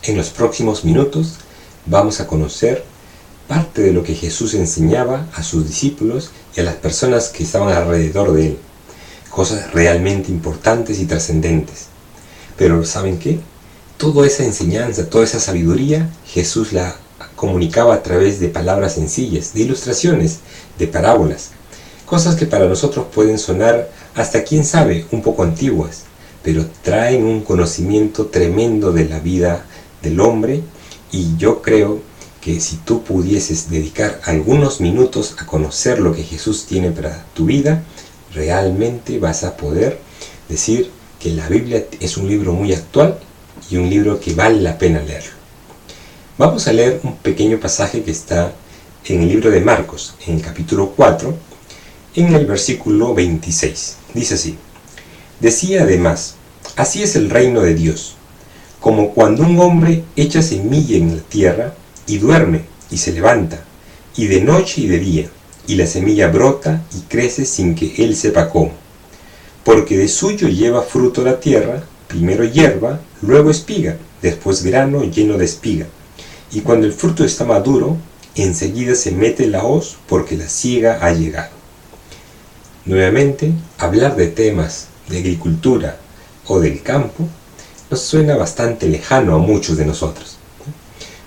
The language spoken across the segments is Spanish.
En los próximos minutos vamos a conocer parte de lo que Jesús enseñaba a sus discípulos y a las personas que estaban alrededor de él. Cosas realmente importantes y trascendentes. Pero ¿saben qué? Toda esa enseñanza, toda esa sabiduría, Jesús la comunicaba a través de palabras sencillas, de ilustraciones, de parábolas. Cosas que para nosotros pueden sonar hasta quién sabe un poco antiguas, pero traen un conocimiento tremendo de la vida del hombre, y yo creo que si tú pudieses dedicar algunos minutos a conocer lo que Jesús tiene para tu vida, realmente vas a poder decir que la Biblia es un libro muy actual y un libro que vale la pena leerlo. Vamos a leer un pequeño pasaje que está en el libro de Marcos, en el capítulo 4, en el versículo 26. Dice así: decía además, así es el reino de Dios, como cuando un hombre echa semilla en la tierra y duerme y se levanta, y de noche y de día, y la semilla brota y crece sin que él sepa cómo. Porque de suyo lleva fruto la tierra, primero hierba, luego espiga, después grano lleno de espiga. Y cuando el fruto está maduro, enseguida se mete la hoz, porque la siega ha llegado. Nuevamente, hablar de temas de agricultura o del campo nos suena bastante lejano a muchos de nosotros.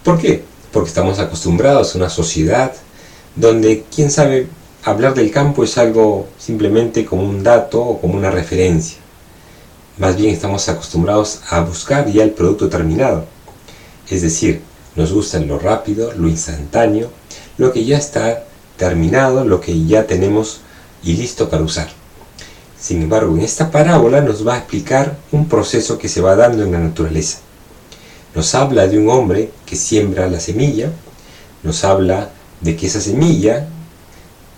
¿Por qué? Porque estamos acostumbrados a una sociedad donde, quién sabe, hablar del campo es algo simplemente como un dato o como una referencia. Más bien estamos acostumbrados a buscar ya el producto terminado. Es decir, nos gusta lo rápido, lo instantáneo, lo que ya está terminado, lo que ya tenemos y listo para usar. Sin embargo, en esta parábola nos va a explicar un proceso que se va dando en la naturaleza. Nos habla de un hombre que siembra la semilla, nos habla de que esa semilla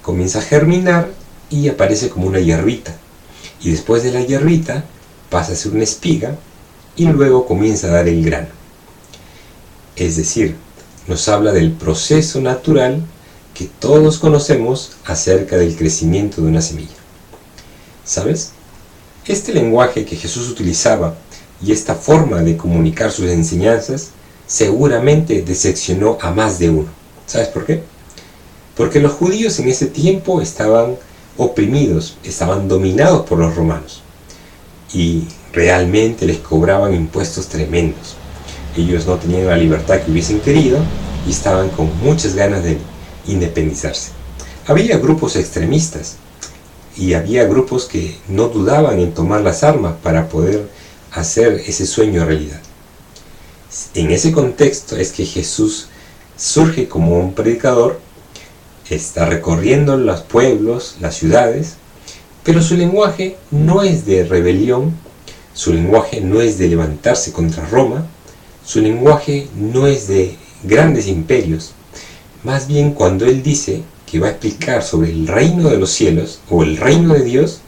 comienza a germinar y aparece como una hierbita. Y después de la hierbita pasa a ser una espiga y luego comienza a dar el grano. Es decir, nos habla del proceso natural que todos conocemos acerca del crecimiento de una semilla. ¿Sabes? Este lenguaje que Jesús utilizaba y esta forma de comunicar sus enseñanzas seguramente decepcionó a más de uno. ¿Sabes por qué? Porque los judíos en ese tiempo estaban oprimidos, estaban dominados por los romanos y realmente les cobraban impuestos tremendos. Ellos no tenían la libertad que hubiesen querido y estaban con muchas ganas de independizarse. Había grupos extremistas y había grupos que no dudaban en tomar las armas para poder hacer ese sueño realidad. En ese contexto es que Jesús surge como un predicador, está recorriendo los pueblos, las ciudades, pero su lenguaje no es de rebelión, su lenguaje no es de levantarse contra Roma, su lenguaje no es de grandes imperios. Más bien, cuando él dice que va a explicar sobre el reino de los cielos o el reino de Dios,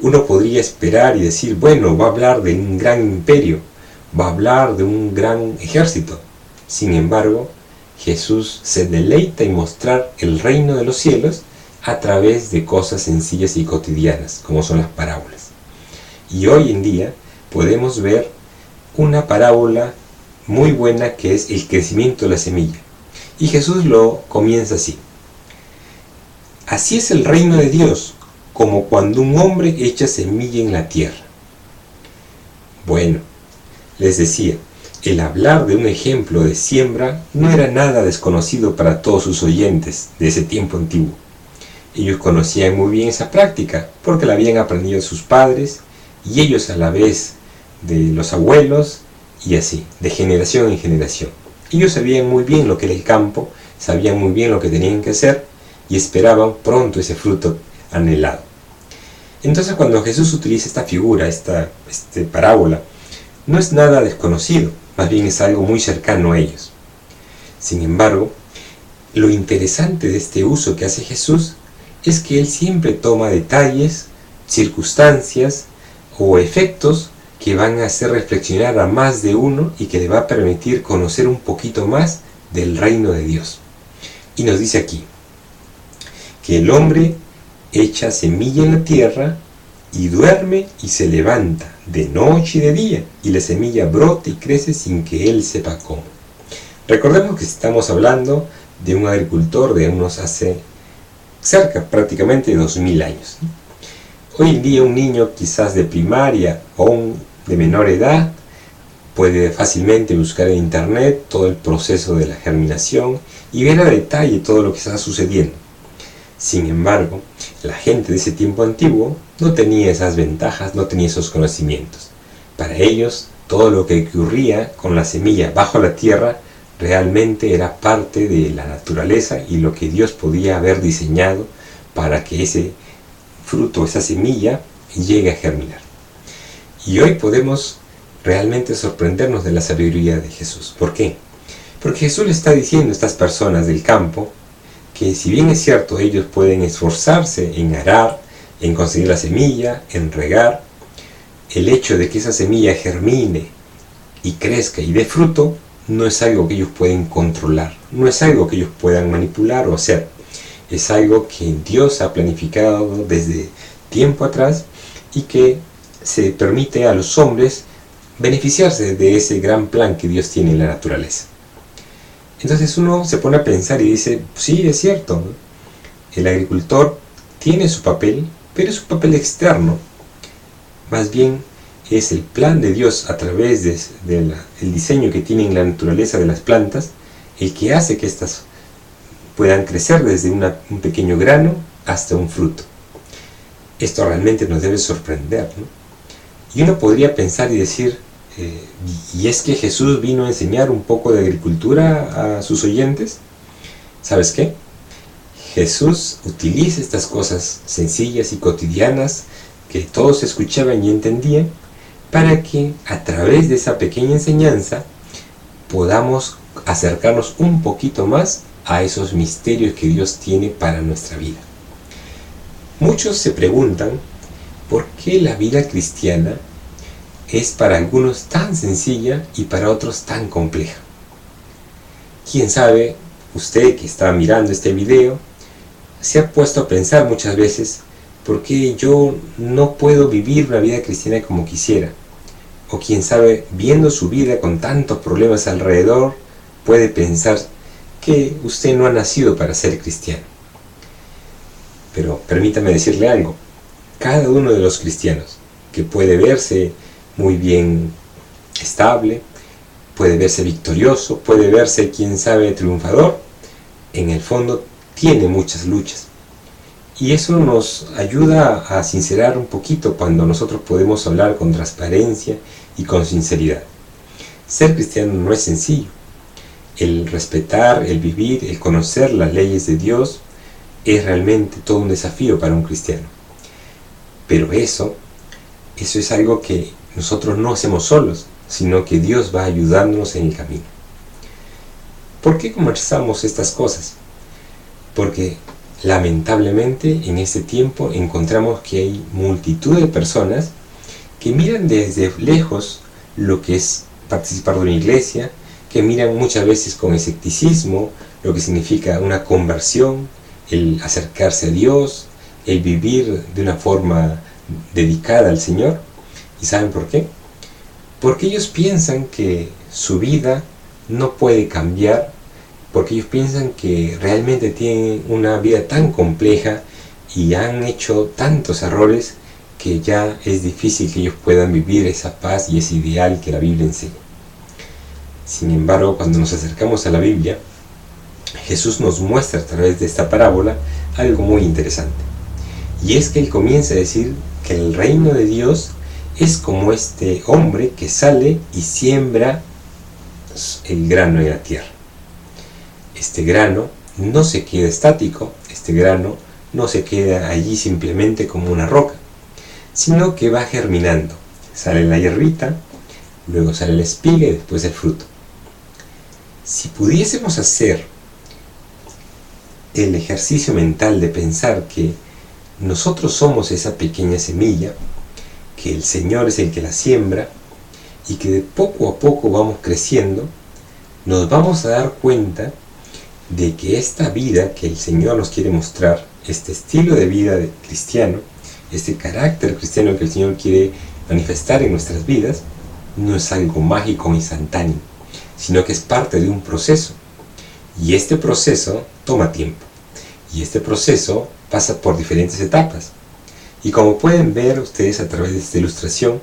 uno podría esperar y decir, bueno, va a hablar de un gran imperio, va a hablar de un gran ejército. Sin embargo, Jesús se deleita en mostrar el reino de los cielos a través de cosas sencillas y cotidianas, como son las parábolas. Y hoy en día podemos ver una parábola muy buena que es el crecimiento de la semilla. Y Jesús lo comienza así: así es el reino de Dios, como cuando un hombre echa semilla en la tierra. Bueno, les decía, el hablar de un ejemplo de siembra no era nada desconocido para todos sus oyentes de ese tiempo antiguo. Ellos conocían muy bien esa práctica porque la habían aprendido de sus padres y ellos a la vez de los abuelos y así, de generación en generación. Ellos sabían muy bien lo que era el campo, sabían muy bien lo que tenían que hacer y esperaban pronto ese fruto anhelado. Entonces, cuando Jesús utiliza esta figura, esta parábola, no es nada desconocido, más bien es algo muy cercano a ellos. Sin embargo, lo interesante de este uso que hace Jesús es que él siempre toma detalles, circunstancias o efectos que van a hacer reflexionar a más de uno y que le va a permitir conocer un poquito más del reino de Dios. Y nos dice aquí que el hombre echa semilla en la tierra y duerme y se levanta, de noche y de día, y la semilla brota y crece sin que él sepa cómo. Recordemos que estamos hablando de un agricultor de unos hace cerca prácticamente de 2000 años. Hoy en día un niño quizás de primaria o de menor edad puede fácilmente buscar en internet todo el proceso de la germinación y ver a detalle todo lo que está sucediendo. Sin embargo, la gente de ese tiempo antiguo no tenía esas ventajas, no tenía esos conocimientos. Para ellos, todo lo que ocurría con la semilla bajo la tierra realmente era parte de la naturaleza y lo que Dios podía haber diseñado para que ese fruto, esa semilla, llegue a germinar. Y hoy podemos realmente sorprendernos de la sabiduría de Jesús. ¿Por qué? Porque Jesús le está diciendo a estas personas del campo que si bien es cierto ellos pueden esforzarse en arar, en conseguir la semilla, en regar, el hecho de que esa semilla germine y crezca y dé fruto no es algo que ellos pueden controlar, no es algo que ellos puedan manipular o hacer. Es algo que Dios ha planificado desde tiempo atrás y que se permite a los hombres beneficiarse de ese gran plan que Dios tiene en la naturaleza. Entonces uno se pone a pensar y dice, sí, es cierto, ¿no? El agricultor tiene su papel, pero es un papel externo. Más bien es el plan de Dios a través del diseño que tiene en la naturaleza de las plantas, el que hace que éstas puedan crecer desde un pequeño grano hasta un fruto. Esto realmente nos debe sorprender, ¿no? Y uno podría pensar y decir, ¿y es que Jesús vino a enseñar un poco de agricultura a sus oyentes? ¿Sabes qué? Jesús utiliza estas cosas sencillas y cotidianas que todos escuchaban y entendían para que a través de esa pequeña enseñanza podamos acercarnos un poquito más a esos misterios que Dios tiene para nuestra vida. Muchos se preguntan por qué la vida cristiana es para algunos tan sencilla y para otros tan compleja. Quién sabe, usted que está mirando este video, se ha puesto a pensar muchas veces por qué yo no puedo vivir una vida cristiana como quisiera. O quién sabe, viendo su vida con tantos problemas alrededor, puede pensar que usted no ha nacido para ser cristiano. Pero permítame decirle algo, cada uno de los cristianos que puede verse muy bien estable, puede verse victorioso, puede verse, quién sabe, triunfador, en el fondo tiene muchas luchas. Y eso nos ayuda a sincerar un poquito cuando nosotros podemos hablar con transparencia y con sinceridad. Ser cristiano no es sencillo. El respetar, el vivir, el conocer las leyes de Dios es realmente todo un desafío para un cristiano. Pero eso es algo que nosotros no hacemos solos, sino que Dios va ayudándonos en el camino. ¿Por qué conversamos estas cosas? Porque lamentablemente en este tiempo encontramos que hay multitud de personas que miran desde lejos lo que es participar de una iglesia, que miran muchas veces con escepticismo lo que significa una conversión, el acercarse a Dios, el vivir de una forma dedicada al Señor. ¿Y saben por qué? Porque ellos piensan que su vida no puede cambiar, porque ellos piensan que realmente tienen una vida tan compleja y han hecho tantos errores que ya es difícil que ellos puedan vivir esa paz y ese ideal que la Biblia enseña. Sin embargo, cuando nos acercamos a la Biblia, Jesús nos muestra a través de esta parábola algo muy interesante. Y es que Él comienza a decir que el reino de Dios es como este hombre que sale y siembra el grano en la tierra. Este grano no se queda estático, este grano no se queda allí simplemente como una roca, sino que va germinando. Sale la hierbita, luego sale la espiga y después el fruto. Si pudiésemos hacer el ejercicio mental de pensar que nosotros somos esa pequeña semilla, que el Señor es el que la siembra y que de poco a poco vamos creciendo, nos vamos a dar cuenta de que esta vida que el Señor nos quiere mostrar, este estilo de vida cristiano, este carácter cristiano que el Señor quiere manifestar en nuestras vidas no es algo mágico o instantáneo, sino que es parte de un proceso. Y este proceso toma tiempo. Y este proceso pasa por diferentes etapas. Y como pueden ver ustedes a través de esta ilustración,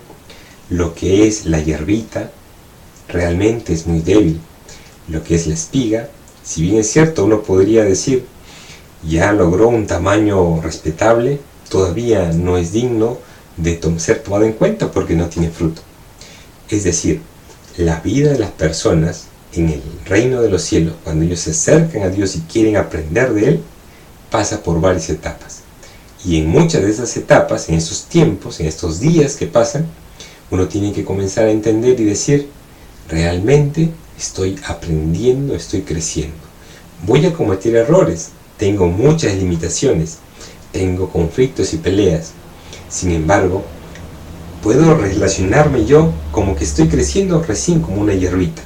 lo que es la hierbita realmente es muy débil. Lo que es la espiga, si bien es cierto, uno podría decir, ya logró un tamaño respetable, todavía no es digno de ser tomado en cuenta porque no tiene fruto. Es decir, la vida de las personas en el reino de los cielos, cuando ellos se acercan a Dios y quieren aprender de Él, pasa por varias etapas. Y en muchas de esas etapas, en esos tiempos, en estos días que pasan, uno tiene que comenzar a entender y decir, realmente estoy aprendiendo, estoy creciendo. Voy a cometer errores, tengo muchas limitaciones, tengo conflictos y peleas. Sin embargo, puedo relacionarme yo como que estoy creciendo recién como una hierbita,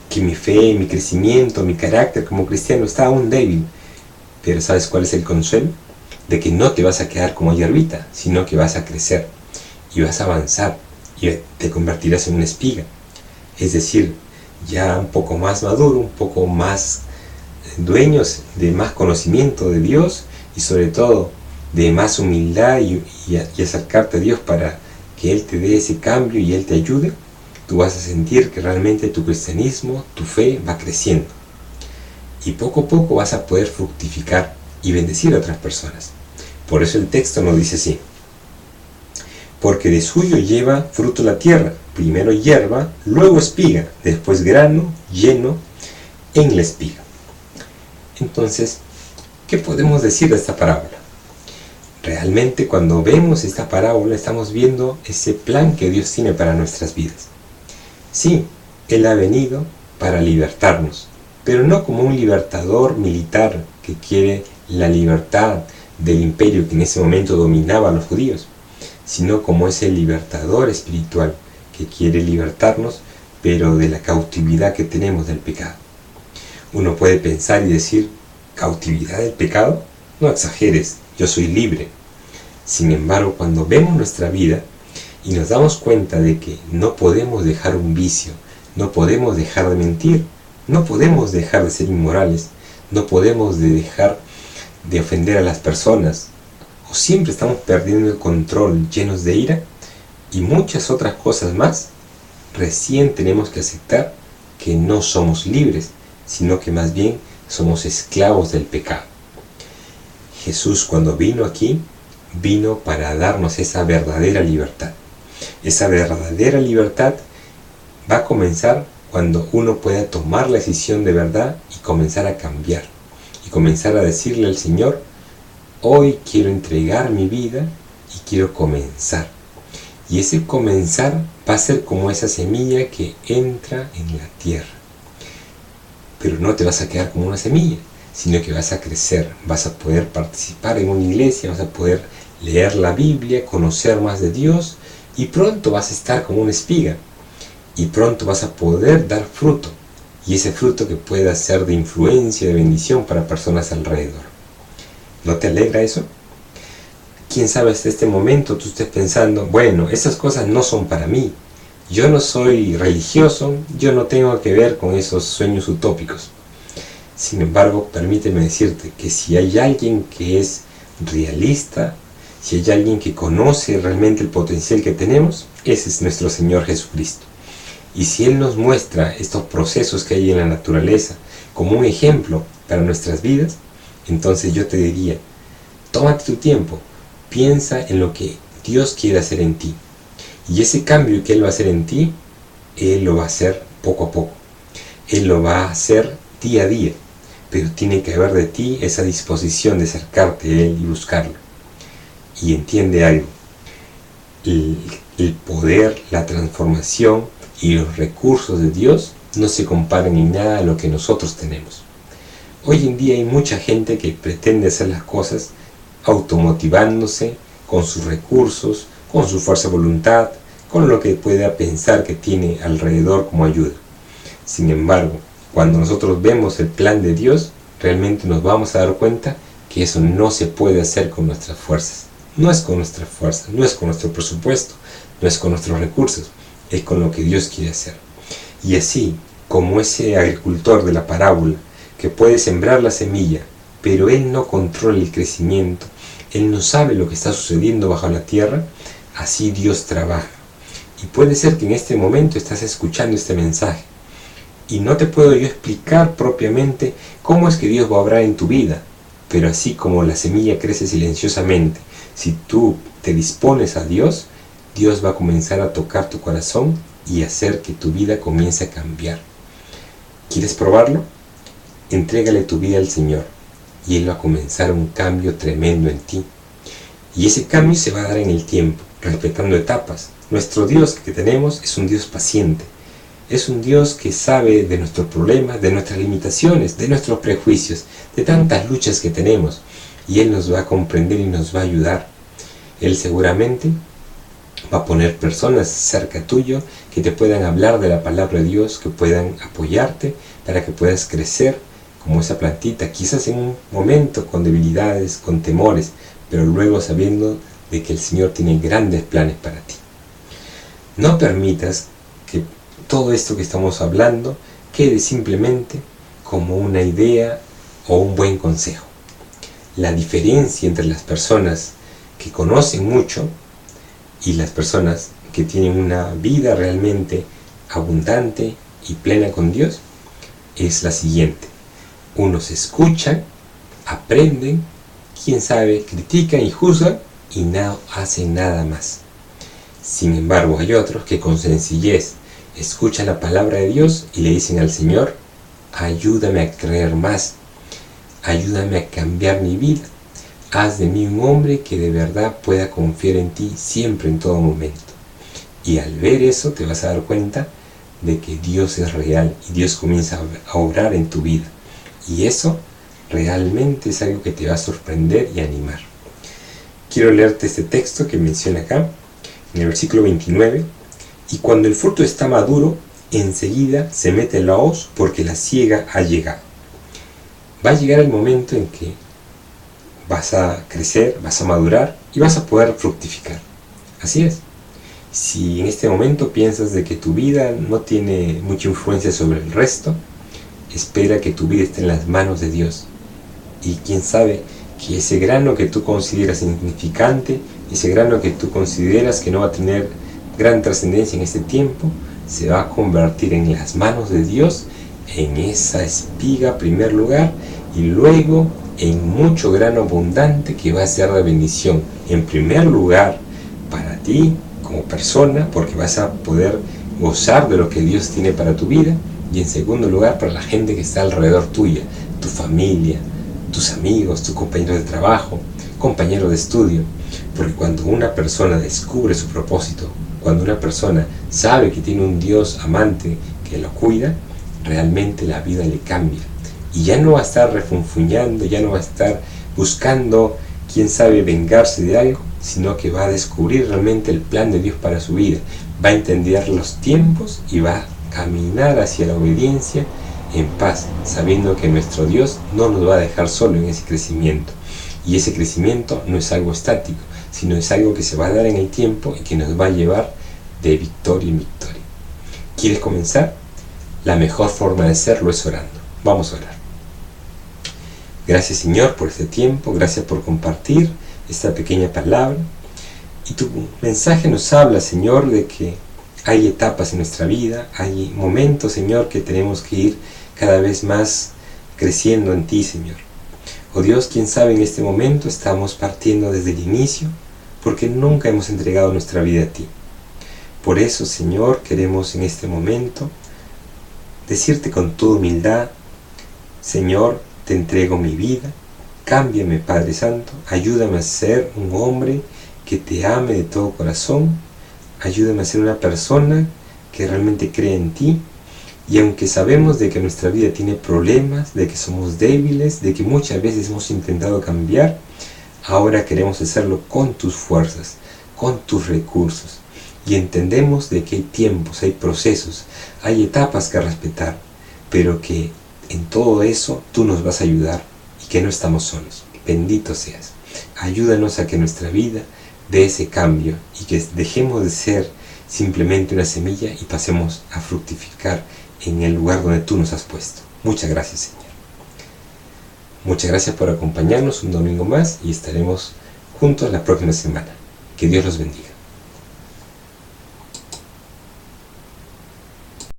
que mi fe, mi crecimiento, mi carácter como cristiano está aún débil. Pero ¿sabes cuál es el consuelo? De que no te vas a quedar como hierbita, sino que vas a crecer y vas a avanzar y te convertirás en una espiga. Es decir, ya un poco más maduro, un poco más dueños de más conocimiento de Dios y sobre todo de más humildad y acercarte a Dios para que Él te dé ese cambio y Él te ayude. Tú vas a sentir que realmente tu cristianismo, tu fe va creciendo. Y poco a poco vas a poder fructificar y bendecir a otras personas. Por eso el texto nos dice así: porque de suyo lleva fruto la tierra, primero hierba, luego espiga, después grano lleno en la espiga. Entonces, ¿qué podemos decir de esta parábola? Realmente cuando vemos esta parábola estamos viendo ese plan que Dios tiene para nuestras vidas. Sí, Él ha venido para libertarnos, pero no como un libertador militar que quiere la libertad del imperio que en ese momento dominaba a los judíos, sino como ese libertador espiritual que quiere libertarnos, pero de la cautividad que tenemos del pecado. Uno puede pensar y decir, ¿cautividad del pecado? No exageres, yo soy libre. Sin embargo, cuando vemos nuestra vida y nos damos cuenta de que no podemos dejar un vicio, no podemos dejar de mentir, no podemos dejar de ser inmorales, no podemos dejar de ofender a las personas, o siempre estamos perdiendo el control, llenos de ira y muchas otras cosas más, recién tenemos que aceptar que no somos libres, sino que más bien somos esclavos del pecado. Jesús, cuando vino aquí, vino para darnos esa verdadera libertad. Esa verdadera libertad va a comenzar cuando uno pueda tomar la decisión de verdad y comenzar a cambiar. Y comenzar a decirle al Señor, hoy quiero entregar mi vida y quiero comenzar. Y ese comenzar va a ser como esa semilla que entra en la tierra. Pero no te vas a quedar como una semilla, sino que vas a crecer, vas a poder participar en una iglesia, vas a poder leer la Biblia, conocer más de Dios, y pronto vas a estar como una espiga, y pronto vas a poder dar fruto, y ese fruto que pueda ser de influencia, de bendición para personas alrededor. ¿No te alegra eso? Quién sabe hasta este momento tú estés pensando, bueno, esas cosas no son para mí, yo no soy religioso, yo no tengo que ver con esos sueños utópicos. Sin embargo, permíteme decirte que si hay alguien que es realista, si hay alguien que conoce realmente el potencial que tenemos, ese es nuestro Señor Jesucristo. Y si Él nos muestra estos procesos que hay en la naturaleza como un ejemplo para nuestras vidas, entonces yo te diría, tómate tu tiempo, piensa en lo que Dios quiere hacer en ti. Y ese cambio que Él va a hacer en ti, Él lo va a hacer poco a poco. Él lo va a hacer día a día. Pero tiene que haber de ti esa disposición de acercarte a Él y buscarlo. Y entiende algo. El poder, la transformación y los recursos de Dios no se comparan en nada a lo que nosotros tenemos. Hoy en día hay mucha gente que pretende hacer las cosas automotivándose con sus recursos, con su fuerza de voluntad, con lo que pueda pensar que tiene alrededor como ayuda. Sin embargo, cuando nosotros vemos el plan de Dios, realmente nos vamos a dar cuenta que eso no se puede hacer con nuestras fuerzas. No es con nuestra fuerza, no es con nuestro presupuesto, no es con nuestros recursos, es con lo que Dios quiere hacer. Y así como ese agricultor de la parábola que puede sembrar la semilla, pero él no controla el crecimiento, él no sabe lo que está sucediendo bajo la tierra, así Dios trabaja. Y puede ser que en este momento estás escuchando este mensaje y no te puedo yo explicar propiamente cómo es que Dios va a obrar en tu vida, pero así como la semilla crece silenciosamente, si tú te dispones a Dios, Dios va a comenzar a tocar tu corazón y hacer que tu vida comience a cambiar. ¿Quieres probarlo? Entrégale tu vida al Señor y Él va a comenzar un cambio tremendo en ti. Y ese cambio se va a dar en el tiempo, respetando etapas. Nuestro Dios que tenemos es un Dios paciente. Es un Dios que sabe de nuestros problemas, de nuestras limitaciones, de nuestros prejuicios, de tantas luchas que tenemos. Y Él nos va a comprender y nos va a ayudar. Él seguramente va a poner personas cerca tuyo que te puedan hablar de la palabra de Dios, que puedan apoyarte para que puedas crecer como esa plantita, quizás en un momento con debilidades, con temores, pero luego sabiendo de que el Señor tiene grandes planes para ti. No permitas que todo esto que estamos hablando quede simplemente como una idea o un buen consejo. La diferencia entre las personas que conocen mucho y las personas que tienen una vida realmente abundante y plena con Dios es la siguiente. Unos escuchan, aprenden, quién sabe, critican y juzgan y no hacen nada más. Sin embargo, hay otros que con sencillez escuchan la palabra de Dios y le dicen al Señor: ayúdame a creer más, ayúdame a cambiar mi vida, haz de mí un hombre que de verdad pueda confiar en ti siempre, en todo momento. Y al ver eso te vas a dar cuenta de que Dios es real y Dios comienza a obrar en tu vida. Y eso realmente es algo que te va a sorprender y animar. Quiero leerte este texto que menciona acá, en el versículo 29. Y cuando el fruto está maduro, enseguida se mete la hoz porque la siega ha llegado. Va a llegar el momento en que vas a crecer, vas a madurar y vas a poder fructificar. Así es. Si en este momento piensas de que tu vida no tiene mucha influencia sobre el resto, espera que tu vida esté en las manos de Dios. Y quién sabe que ese grano que tú consideras insignificante, ese grano que tú consideras que no va a tener gran trascendencia en este tiempo, se va a convertir en las manos de Dios, en esa espiga en primer lugar, y luego en mucho grano abundante que va a ser de bendición. En primer lugar, para ti como persona, porque vas a poder gozar de lo que Dios tiene para tu vida, y en segundo lugar para la gente que está alrededor tuya, tu familia, tus amigos, tus compañeros de trabajo, compañeros de estudio. Porque cuando una persona descubre su propósito, cuando una persona sabe que tiene un Dios amante que lo cuida, realmente la vida le cambia. Y ya no va a estar refunfuñando, ya no va a estar buscando, quién sabe, vengarse de algo, sino que va a descubrir realmente el plan de Dios para su vida. Va a entender los tiempos y va a caminar hacia la obediencia en paz, sabiendo que nuestro Dios no nos va a dejar solo en ese crecimiento. Y ese crecimiento no es algo estático, sino es algo que se va a dar en el tiempo y que nos va a llevar de victoria en victoria. ¿Quieres comenzar? La mejor forma de hacerlo es orando. Vamos a orar. Gracias, Señor, por este tiempo, gracias por compartir esta pequeña palabra. Y tu mensaje nos habla, Señor, de que hay etapas en nuestra vida, hay momentos, Señor, que tenemos que ir cada vez más creciendo en ti, Señor. Oh Dios, quién sabe, en este momento estamos partiendo desde el inicio, porque nunca hemos entregado nuestra vida a ti. Por eso, Señor, queremos en este momento decirte con toda humildad: Señor, te entrego mi vida, cámbiame, Padre Santo, ayúdame a ser un hombre que te ame de todo corazón, ayúdame a ser una persona que realmente cree en ti. Y aunque sabemos de que nuestra vida tiene problemas, de que somos débiles, de que muchas veces hemos intentado cambiar, ahora queremos hacerlo con tus fuerzas, con tus recursos. Y entendemos de que hay tiempos, hay procesos, hay etapas que respetar, pero que en todo eso tú nos vas a ayudar y que no estamos solos. Bendito seas. ayúdanos a que nuestra vida dé ese cambio y que dejemos de ser simplemente una semilla y pasemos a fructificar en el lugar donde tú nos has puesto. Muchas gracias, Señor. Muchas gracias por acompañarnos un domingo más y estaremos juntos la próxima semana. Que Dios los bendiga.